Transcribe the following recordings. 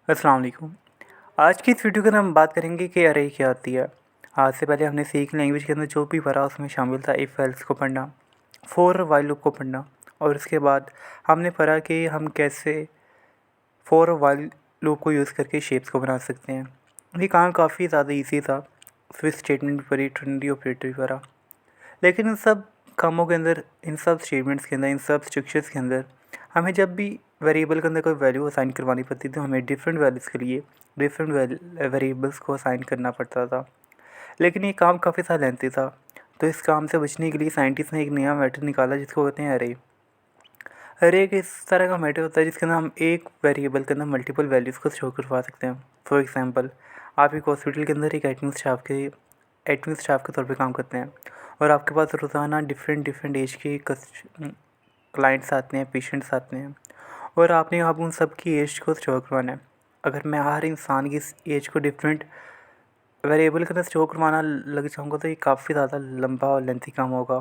अस्सलाम वालेकुम। आज की इस वीडियो के अंदर हम बात करेंगे कि अरे क्या होती है। आज से पहले हमने सी की लैंग्वेज के अंदर जो भी पढ़ा उसमें शामिल था इफ़ एल्स को पढ़ना, फॉर वाइल लूप को पढ़ना, और उसके बाद हमने पढ़ा कि हम कैसे फॉर वाइल लूप को यूज़ करके शेप्स को बना सकते हैं। ये काम काफ़ी ज़्यादा ईजी था। स्विच स्टेटमेंट भी पढ़ी, ट्रिनिटी ऑपरेटर भी पढ़ा, लेकिन इन सब कामों के अंदर, इन सब स्टेटमेंट्स के अंदर, इन सब स्ट्रक्चर्स के अंदर हमें जब भी वेरिएबल के अंदर कोई वैल्यू असाइन करवानी पड़ती तो हमें डिफरेंट वैल्यूज़ के लिए डिफरेंट वेरिएबल्स को असाइन करना पड़ता था। लेकिन ये काम काफ़ी ज़्यादा लेंथी था। तो इस काम से बचने के लिए साइंटिस्ट ने एक नया मेथड निकाला जिसको कहते हैं अरे। अरे एक इस तरह का मेथड होता है जिसके अंदर हम एक वेरिएबल के अंदर मल्टीपल वैल्यूज़ को स्टोर करवा सकते हैं। फॉर एग्जांपल, आप एक हॉस्पिटल के अंदर एक एडमिन स्टाफ के तौर पे काम करते हैं और आपके पास रोज़ाना डिफरेंट एज के क्लाइंट्स आते हैं, पेशेंट्स आते हैं, और आपने अब उन सब की एज को स्टोर करवाना है। अगर मैं हर इंसान की एज को डिफरेंट वेरिएबल के अंदर स्टोर करवाना लग जाऊँगा तो ये काफ़ी ज़्यादा लंबा और लेंथी काम होगा।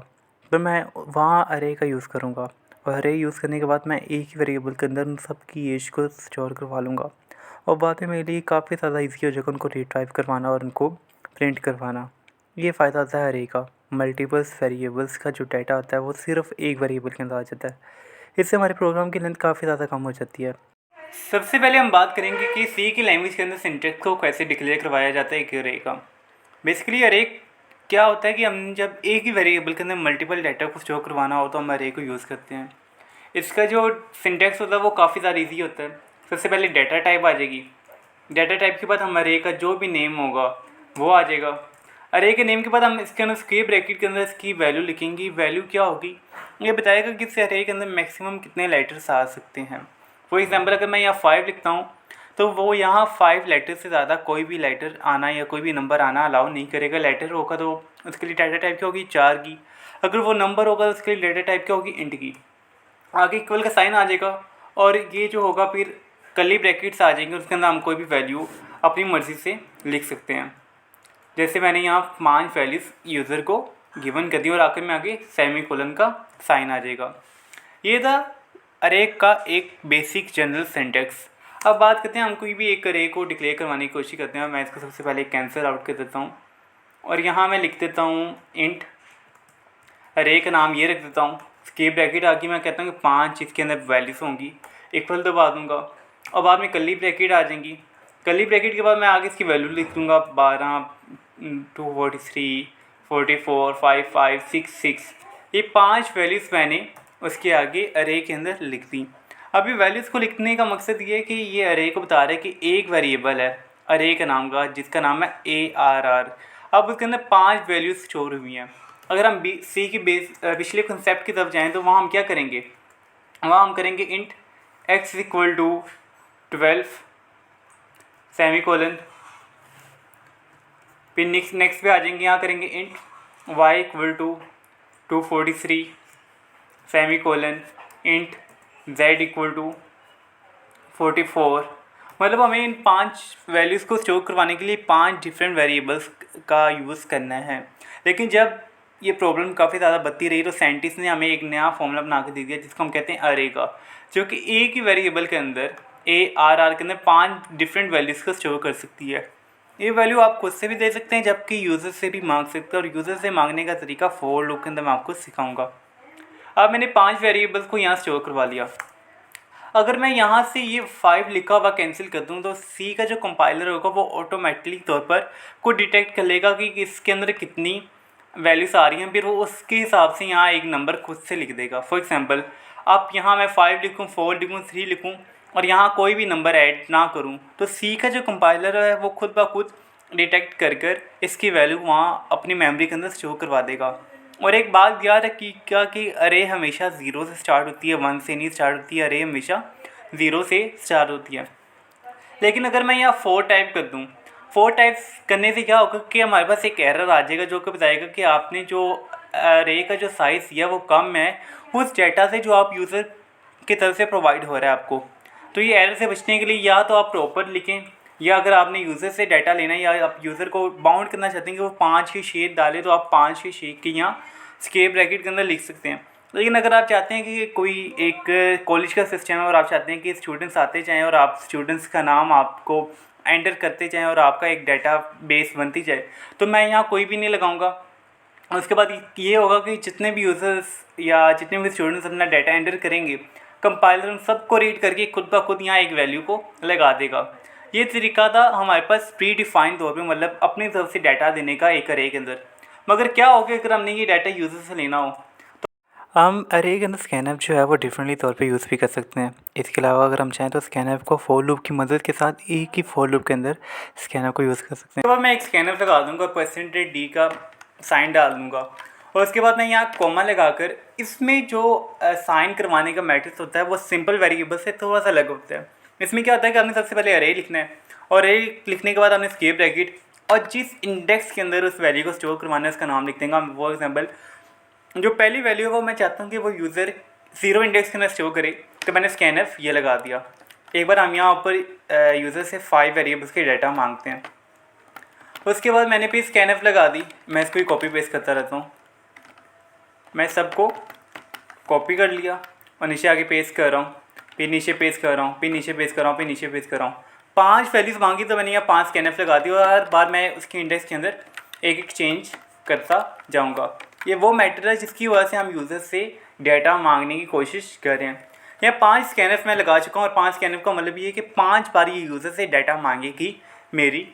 तो मैं वहाँ अरे का यूज़ करूँगा, और अरे यूज़ करने के बाद मैं एक ही वेरिएबल के अंदर उन सब की एज को स्टोर करवा लूँगा, और बाद में मेरे लिए काफ़ी ज़्यादा ईजी हो जाएगा उनको रिट्राइव करवाना और उनको प्रिंट करवाना। ये फ़ायदा होता है अरे का। मल्टीपल्स वेरिएबल्स का जो डाटा होता है वो सिर्फ एक वेरिएबल के अंदर आ जाता है। इससे हमारे प्रोग्राम की लेंथ काफ़ी ज़्यादा कम हो जाती है। सबसे पहले हम बात करेंगे कि सी की लैंग्वेज के अंदर सिंटैक्स को कैसे डिक्लेयर करवाया जाता है एक अरे का। बेसिकली अरे क्या होता है कि हम जब एक ही वेरिएबल के अंदर मल्टीपल डाटा को स्टोर करवाना हो तो हम अरे को यूज़ करते हैं। इसका जो सिंटैक्स होता है वो काफ़ी ज़्यादा ईजी होता है। सबसे पहले डाटा टाइप आ जाएगी। डाटा टाइप के बाद हम अरे का जो भी नेम होगा वो आ जाएगा। अरे के नेम के बाद हम इसके अंदर स्क्वेयर ब्रैकेट के अंदर इसकी वैल्यू लिखेंगे। वैल्यू क्या होगी, ये बताएगा कि इस अरे के अंदर मैक्सिमम कितने लेटर्स आ सकते हैं। फॉर एग्जांपल, अगर मैं यहाँ 5 लिखता हूँ तो वो यहाँ 5 लेटर से ज़्यादा कोई भी लेटर आना या कोई भी नंबर आना अलाउ नहीं करेगा। लेटर होगा तो उसके लिए डाटा टाइप क्या होगी, 4 की। अगर वो नंबर होगा तो उसके लिए डाटा टाइप क्या होगी, इंट की। आगे इक्वल का साइन आ जाएगा, और ये जो होगा फिर कर्ली ब्रैकेट्स आ जाएंगे, उसके अंदर हम कोई भी वैल्यू अपनी मर्ज़ी से लिख सकते हैं। जैसे मैंने यहाँ 5 वैल्यूज़ यूज़र को गिवन कर दी और आखिर में आगे सेमीकोलन का साइन आ जाएगा। ये था अरे का एक बेसिक जनरल सिंटैक्स। अब बात करते हैं, हम कोई भी एक अरे को डिक्लेयर करवाने की कोशिश करते हैं। मैं इसको सबसे पहले कैंसिल आउट कर देता हूँ और यहाँ मैं लिख देता हूँ इंट। अरे का नाम ये रख देता हूँ, स्क्वेयर ब्रैकेट आगे मैं कहता हूँ कि 5 इसके अंदर वैल्यूज़ होंगी, इक्वल दबा दूँगा और बाद में कर्ली ब्रैकेट आ जाएंगी। कर्ली ब्रैकेट के बाद मैं आगे इसकी वैल्यू लिख दूँगा 12, 243, 44, 5, 5, 6, 6। ये 5 वैल्यूज़ मैंने उसके आगे अरे के अंदर लिख दी। अभी वैल्यूज़ को लिखने का मकसद ये है कि ये अरे को बता रहा है कि एक वेरिएबल है अरे का नाम का, जिसका नाम है ARR। अब उसके अंदर 5 वैल्यूज़ स्टोर हुई हैं। अगर हम सी की पिछले कंसेप्ट की तरफ जाएँ तो वहाँ हम क्या करेंगे, वहाँ हम करेंगे int x equal to 12 semicolon. फिर नेक्स्ट पे आ जाएंगे, यहाँ करेंगे int y equal to 243 semicolon, int z equal to 44। मतलब हमें इन 5 वैल्यूज़ को स्टोर करवाने के लिए 5 डिफरेंट वेरिएबल्स का यूज़ करना है। लेकिन जब ये प्रॉब्लम काफ़ी ज़्यादा बढ़ती रही तो साइंटिस्ट ने हमें एक नया फॉर्मूला बना के दे दिया जिसको हम कहते हैं अरे का, जो कि एक ही वेरिएबल के अंदर ARR के अंदर 5 डिफरेंट वैल्यूज़ को स्टोर कर सकती है। ये वैल्यू आप खुद से भी दे सकते हैं जबकि यूज़र से भी मांग सकते हैं, और यूज़र से मांगने का तरीका फॉर लूप के अंदर मैं आपको सिखाऊंगा। अब मैंने 5 वेरिएबल्स को यहाँ स्टोर करवा लिया। अगर मैं यहाँ से ये 5 लिखा हुआ कैंसिल कर दूँ तो सी का जो कंपाइलर होगा वो ऑटोमेटिकली तौर पर को डिटेक्ट कर लेगा कि इसके अंदर कितनी वैल्यूज़ आ रही हैं, फिर वो उसके हिसाब से यहाँ एक नंबर खुद से लिख देगा। फॉर एग्जांपल, अब यहाँ मैं 5 लिखूँ, 4 लिखूँ, 3 लिखूँ और यहाँ कोई भी नंबर ऐड ना करूँ तो सी का जो कंपाइलर है वो खुद ब खुद डिटेक्ट कर इसकी वैल्यू वहाँ अपनी मेमोरी के अंदर स्टोर करवा देगा। और एक बात याद रखिएगा कि अरे हमेशा 0 से स्टार्ट होती है, 1 से नहीं स्टार्ट होती है। अरे हमेशा 0 से स्टार्ट होती है। लेकिन अगर मैं यहाँ 4 टाइप कर दूँ, 4 टाइप करने से क्या होगा कि हमारे पास एक एरर आ जाएगा जो कि बताएगा कि आपने जो अरे का जो साइज़ दिया वो कम है उस डेटा से जो आप यूज़र की तरफ से प्रोवाइड हो रहा है आपको। तो ये एरर से बचने के लिए या तो आप प्रॉपर लिखें, या अगर आपने यूज़र से डाटा लेना है या आप यूज़र को बाउंड करना चाहते हैं कि वो 5 ही शेप डाले तो आप 5 ही शेप के यहाँ स्क्वेयर ब्रैकेट के अंदर लिख सकते हैं। लेकिन अगर आप चाहते हैं कि कोई एक कॉलेज का सिस्टम है और आप चाहते हैं कि स्टूडेंट्स आते जाएँ और आप स्टूडेंट्स का नाम आपको एंटर करते जाएँ और आपका एक डाटा बेस बनती जाए, तो मैं यहाँ कोई भी नहीं लगाऊंगा। उसके बाद ये होगा कि जितने भी यूज़र्स या जितने भी स्टूडेंट्स अपना डाटा एंटर करेंगे, कंपाइलर उन सबको रीड करके खुद ब खुद यहाँ एक वैल्यू को लगा देगा। ये तरीका था हमारे पास प्री डिफाइंड तौर पे, मतलब अपनी तरफ से डाटा देने का एक अरे के अंदर। मगर क्या हो गया अगर हमने ये डाटा यूज़र से लेना हो, हम अरे के अंदर स्कैनएफ जो है वो डिफरेंटली तौर पे यूज़ भी कर सकते हैं। इसके अलावा अगर हम चाहें तो स्कैनएफ को फॉर लूप की मदद के साथ एक ही फॉर लूप के अंदर स्कैनएफ को यूज़ कर सकते हैं। उसके बाद मैं एक स्कैनएफ लगा दूंगा, %d का साइन डाल दूंगा और उसके बाद मैं यहाँ कॉमा लगाकर इसमें जो साइन करवाने का मैट्रिक्स होता है वो सिंपल वेरिएबल से थोड़ा सा अलग होता है। इसमें क्या होता है कि हमने सबसे पहले अरे लिखना है और अरे लिखने के बाद हमने स्केप ब्रैकेट और जिस इंडेक्स के अंदर उस वैल्यू को स्टोर करवाना है उसका नाम लिख देंगे। फॉर एग्जाम्पल जो पहली वैल्यू है वो मैं चाहता हूँ कि वो यूज़र 0 इंडेक्स के अंदर स्टोर करे, तो मैंने स्कैनएफ ये लगा दिया। एक बार हम यहाँ ऊपर यूज़र से 5 वेरिएबल्स के डाटा मांगते हैं। उसके बाद मैंने भी स्कैनएफ लगा दी। मैं इसको ही कॉपी पेस्ट करता रहता हूँ। मैं सबको कॉपी कर लिया और नीचे आगे पेस्ट कर रहा हूँ, फिर नीचे पेस्ट कर रहा हूँ, फिर नीचे पेस्ट कर रहा हूँ, फिर नीचे पेस्ट कर रहा हूँ। 5 वैल्यूज़ मांगी तो मैंने यहाँ 5 स्कैनएफ लगा दी और हर बार मैं उसके इंडेक्स के अंदर एक एक चेंज करता जाऊँगा। ये वो मैटर है जिसकी वजह से हम यूज़र से डाटा मांगने की कोशिश कर रहे हैं। यहाँ 5 स्कैनएफ मैं लगा चुका हूँ और 5 स्कैनएफ का मतलब ये है कि 5 बार ये यूज़र से डाटा मांगेगी मेरी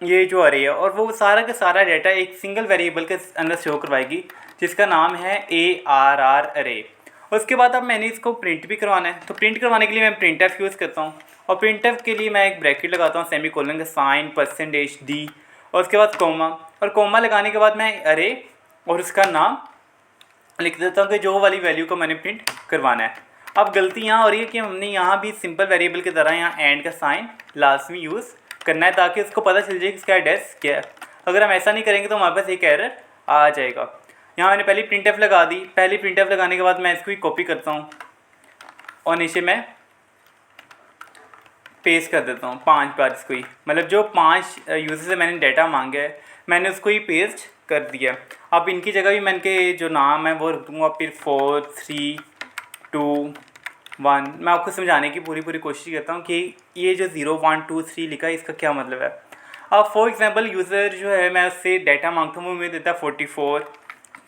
ये जो अरे है, और वो सारा का सारा डाटा एक सिंगल वेरिएबल के अंदर शो करवाएगी जिसका नाम है ARR अरे। उसके बाद अब मैंने इसको प्रिंट भी करवाना है, तो प्रिंट करवाने के लिए मैं प्रिंटएफ यूज़ करता हूँ और प्रिंटएफ के लिए मैं एक ब्रैकेट लगाता हूँ सेमीकोलन का साइन %d और उसके बाद कोमा, और कोमा लगाने के बाद मैं अरे और उसका नाम लिख देता हूँ कि जो वाली वैल्यू को मैंने प्रिंट करवाना है। अब गलती यहाँ हो रही है कि हमने यहाँ भी सिंपल वेरिएबल की तरह यहाँ एंड का साइन लाजमी यूज़ करना है ताकि उसको पता चल जाए कि इसका एड्रेस क्या है। अगर हम ऐसा नहीं करेंगे तो हमारे पास एक एरर आ जाएगा। यहाँ मैंने पहली प्रिंटएफ लगा दी। पहली प्रिंटएफ लगाने के बाद मैं इसको ही कॉपी करता हूँ और नीचे मैं पेस्ट कर देता हूँ 5 बार इसको ही, मतलब जो 5 यूज़र से मैंने डाटा मांगा है मैंने उसको ही पेस्ट कर दिया। अब इनकी जगह भी मैंने के जो नाम है वो रख दूँगा, फिर 4 3 2 1। मैं आपको समझाने की पूरी कोशिश करता हूँ कि ये जो 0 1 2 3 लिखा है इसका क्या मतलब है। अब फॉर एग्जांपल यूज़र जो है मैं उससे डाटा मांगता हूँ वो मुझे देता है 44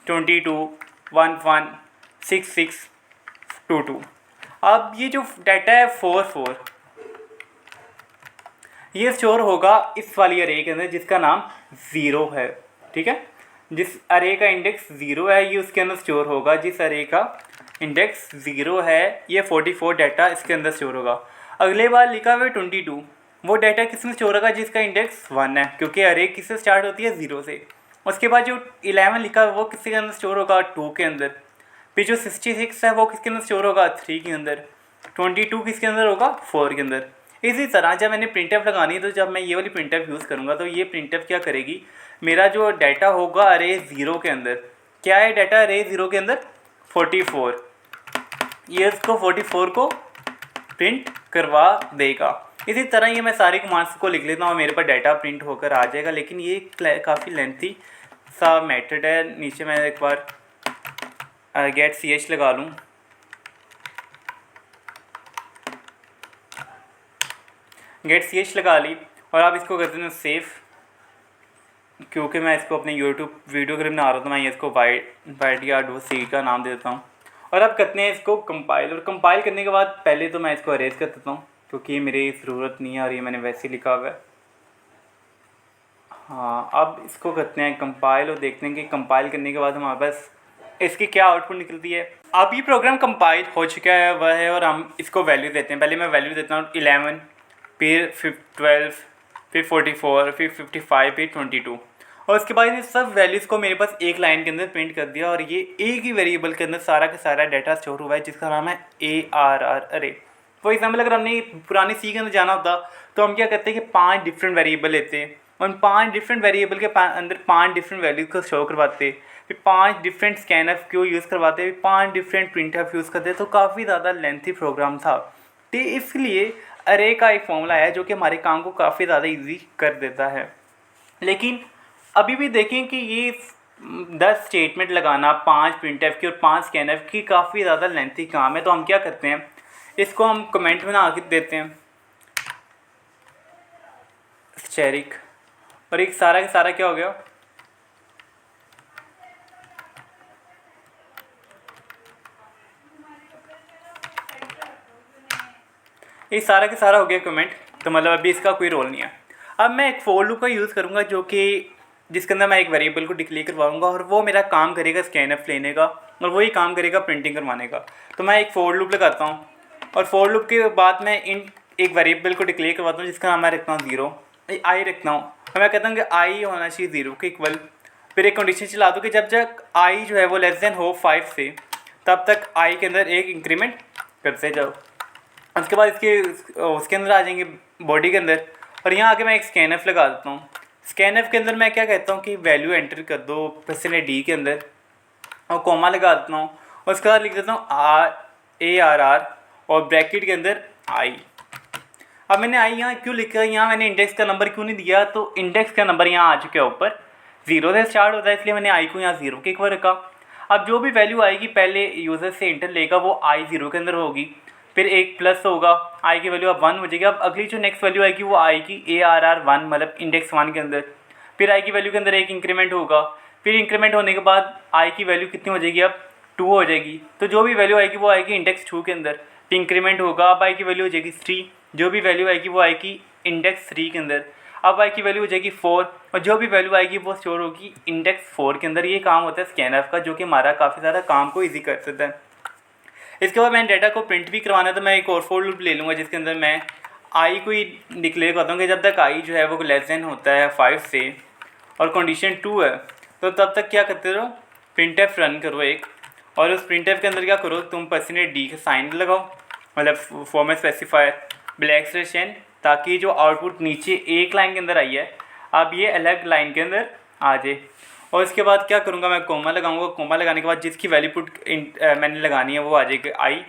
22 11 66 22। अब ये जो डाटा है 44 ये स्टोर होगा इस वाली अरे के अंदर जिसका नाम 0 है, ठीक है। जिस अरे का इंडेक्स 0 है ये उसके अंदर स्टोर होगा। जिस अरे का इंडेक्स 0 है ये 44 डाटा इसके अंदर स्टोर होगा। अगले बार लिखा हुआ 22, वो डाटा किस में स्टोर होगा जिसका इंडेक्स 1 है, क्योंकि अरे किससे स्टार्ट होती है 0 से। उसके बाद जो 11 लिखा है वो किसके अंदर स्टोर होगा 2 के अंदर। फिर जो 66 है वो किसके अंदर स्टोर होगा 3 के अंदर। 22 किसके अंदर होगा 4 के अंदर। इसी तरह जब मैंने प्रिंटएफ लगानी है तो जब मैं ये वाली प्रिंटएफ यूज़ करूँगा तो ये प्रिंटएफ क्या करेगी, मेरा जो डाटा होगा अरे 0 के अंदर, क्या है डाटा अरे 0 के अंदर 44, ये इसको 44 को प्रिंट करवा देगा। इसी तरह ये मैं सारी कमांड्स को लिख लेता हूँ और मेरे पास डाटा प्रिंट होकर आ जाएगा। लेकिन ये काफ़ी लेंथी सा मेथड है। नीचे मैं एक बार गेट ch लगा लूँ, गेट ch लगा ली और आप इसको करते हैं सेव, क्योंकि मैं इसको अपने यूट्यूब वीडियो के लिए बना रहा हूँ तो मैं इसको YDR2C का नाम दे देता हूँ। और अब करते हैं इसको कंपाइल, और कंपाइल करने के बाद पहले तो मैं इसको अरेज कर देता हूँ क्योंकि ये मेरी ज़रूरत नहीं है और ये मैंने वैसे ही लिखा हुआ है। हाँ, अब इसको करते हैं कंपाइल और देखते हैं कि कंपाइल करने के बाद हमारे पास इसकी क्या आउटपुट निकलती है। अब ये प्रोग्राम कंपाइल हो चुका है वह है और हम इसको वैल्यू देते हैं। पहले मैं वैल्यू देता हूँ 11, फिर 12, फिर 44, फिर 55, फिर 22 और उसके बाद ये सब वैल्यूज़ को मेरे पास एक लाइन के अंदर प्रिंट कर दिया और ये एक ही वेरिएबल के अंदर सारा का सारा डाटा स्टोर हुआ है जिसका नाम है ARR अरे। फॉर एग्जाम्पल अगर हमने पुरानी सी के अंदर जाना होता तो हम क्या करते हैं कि 5 डिफरेंट वेरिएबल लेते हैं, उन 5 डिफरेंट वेरिएबल के अंदर 5 डिफरेंट वैल्यूज़ को शो करवाते, फिर 5 डिफरेंट स्कैनएफ को यूज़ करवाते, फिर 5 डिफरेंट प्रिंटएफ यूज़ करते, तो काफ़ी ज़्यादा लेंथी प्रोग्राम था। तो इसलिए अरे का एक फॉर्मूला है जो कि हमारे काम को काफ़ी ज़्यादा ईजी कर देता है। लेकिन अभी भी देखें कि ये 10 स्टेटमेंट लगाना, 5 प्रिंटफ की और 5 स्कैनफ की काफ़ी ज़्यादा लेंथी काम है। तो हम क्या करते हैं, इसको हम कमेंट में ना देते हैं स्टेरिक, और एक सारा का सारा क्या हो गया, ये सारा का सारा हो गया कमेंट। तो मतलब अभी इसका कोई रोल नहीं है। अब मैं एक फोर लूप का यूज़ करूँगा जो कि जिसके अंदर मैं एक वेरिएबल को डिक्लेयर करवाऊँगा और वो मेरा काम करेगा स्कैनफ लेने का और वही काम करेगा प्रिंटिंग करवाने का। तो मैं एक फोर लूप लगाता हूँ और फोर लूप के बाद मैं इन एक वेरिएबल को डिक्लेयर करवाता हूँ जिसका नाम मैं रखता हूँ 0, आई रखता हूँ और मैं कहता हूँ कि आई होना चाहिए 0 के इक्वल। फिर एक कंडीशन चला दूँ कि जब तक आई जो है वो लेस देन हो 5 से, तब तक आई के अंदर एक इंक्रीमेंट करते जाओ। उसके बाद उसके अंदर आ जाएंगे बॉडी के अंदर, और यहाँ आके मैं एक स्कैनफ लगा देता हूँ। स्कैनफ के अंदर मैं क्या कहता हूँ कि वैल्यू एंटर कर दो %d के अंदर और कॉमा लगा देता हूँ और उसके बाद लिख देता हूँ ARR और ब्रैकेट के अंदर आई। अब मैंने आई यहाँ क्यों लिखा है, यहाँ मैंने इंडेक्स का नंबर क्यों नहीं दिया, तो इंडेक्स का नंबर यहाँ आ चुका है ऊपर, 0 से स्टार्ट होता है, इसलिए मैंने आई को यहाँ 0 के इक्वल रखा। अब जो भी वैल्यू आएगी पहले यूज़र से इंटर लेगा वो आई 0 के अंदर होगी, फिर एक प्लस होगा, आई की वैल्यू अब 1 हो जाएगी। अब अगली जो नेक्स्ट वैल्यू आएगी वो आएगी ARR 1 मतलब इंडेक्स 1 के अंदर, फिर आई की वैल्यू के अंदर एक इंक्रीमेंट होगा, फिर इंक्रीमेंट होने के बाद आई की वैल्यू कितनी हो जाएगी, अब 2 हो जाएगी। तो जो भी वैल्यू आएगी वो आएगी इंडेक्स 2 के अंदर, फिर इंक्रीमेंट होगा, अब आई की वैल्यू हो जाएगी 3, जो भी वैल्यू आएगी वो आएगी इंडेक्स 3 के अंदर, अब आई की वैल्यू हो जाएगी 4 और जो भी वैल्यू आएगी वो स्टोर होगी इंडेक्स 4 के अंदर। ये काम होता है स्कैनफ का जो कि हमारा काफ़ी ज़्यादा काम को ईजी कर सकता है। इसके बाद मैंने डाटा को प्रिंट भी करवाना है तो मैं एक और फोर लूप ले लूँगा जिसके अंदर मैं आई को ही डिक्लेयर करता हूँ कि जब तक आई जो है वो लेस देन होता है 5 से और कंडीशन 2 है तो तब तक क्या करते रहो, प्रिंटफ रन करो एक, और उस प्रिंटफ के अंदर क्या करो तुम %d का साइन लगाओ, मतलब format specifier black slash n, ताकि जो आउटपुट नीचे एक लाइन के अंदर आई है अब ये अलग लाइन के अंदर आ जाए। और इसके बाद क्या करूँगा, मैं कोमा लगाऊंगा, कोमा लगाने के बाद जिसकी वैल्यू पुट मैंने लगानी है वो आ जाएगी आई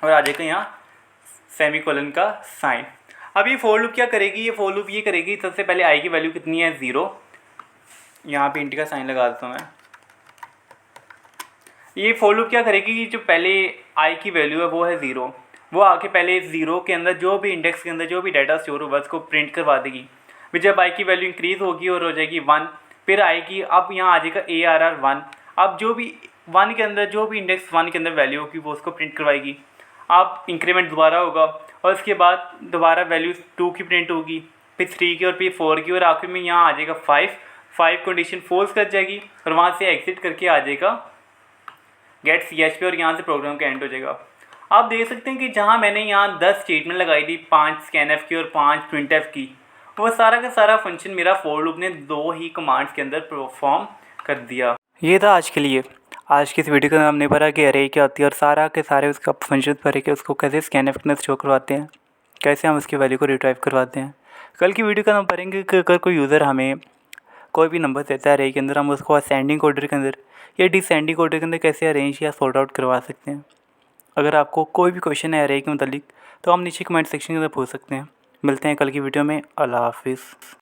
और आ जाएगा यहाँ सेमीकोलन का साइन। अब ये फोर लूप क्या करेगी, ये फोर लूप ये करेगी, सबसे पहले आई की वैल्यू कितनी है 0, यहाँ पे इंट का साइन लगा देता हूँ मैं। ये फोर लूप क्या करेगी, जो पहले आई की वैल्यू है वो है 0, वो आके पहले 0 के अंदर जो भी इंडेक्स के अंदर जो भी डाटा स्टोर होगा उसको प्रिंट करवा देगी। फिर जब आई की वैल्यू इंक्रीज़ होगी और हो जाएगी 1, फिर आएगी, अब यहाँ आ जाएगा ARR 1, अब जो भी 1 के अंदर जो भी इंडेक्स 1 के अंदर वैल्यू होगी वो उसको प्रिंट करवाएगी। अब इंक्रीमेंट दोबारा होगा और उसके बाद दोबारा वैल्यू 2 की प्रिंट होगी, फिर 3 की और फिर 4 की, और आखिर में यहाँ आ जाएगा 5 कंडीशन फोल्स कर जाएगी और वहाँ से एग्जिट करके आ जाएगा गेट CHP और यहाँ से प्रोग्राम का एंड हो जाएगा। आप देख सकते हैं कि जहाँ मैंने यहाँ 10 स्टेटमेंट लगाई थी, 5 स्कैनफ की और 5 प्रिंटफ की, वो सारा का सारा फंक्शन मेरा फोर लूप ने 2 ही कमांड्स के अंदर परफॉर्म कर दिया। ये था आज के लिए। आज की इस वीडियो का हमने पढ़ा कि अरे क्या होती है और सारा के सारे उसका फंक्शन पढ़े कि उसको कैसे स्कैनफ में स्टोर करवाते हैं, कैसे हम उसकी वैल्यू को रिट्राइव करवाते हैं। कल की वीडियो का हम पढ़ेंगे कि अगर कोई यूज़र हमें कोई भी नंबर देता है अरे के अंदर, हम उसको असेंडिंग ऑर्डर के अंदर या डिसेंडिंग ऑर्डर के अंदर कैसे अरेंज या सॉर्ट आउट करवा सकते हैं। अगर आपको कोई भी क्वेश्चन है अरे के मतलब तो हम नीचे कमेंट सेक्शन के अंदर पूछ सकते हैं। मिलते हैं कल की वीडियो में। अल्लाह हाफिज़।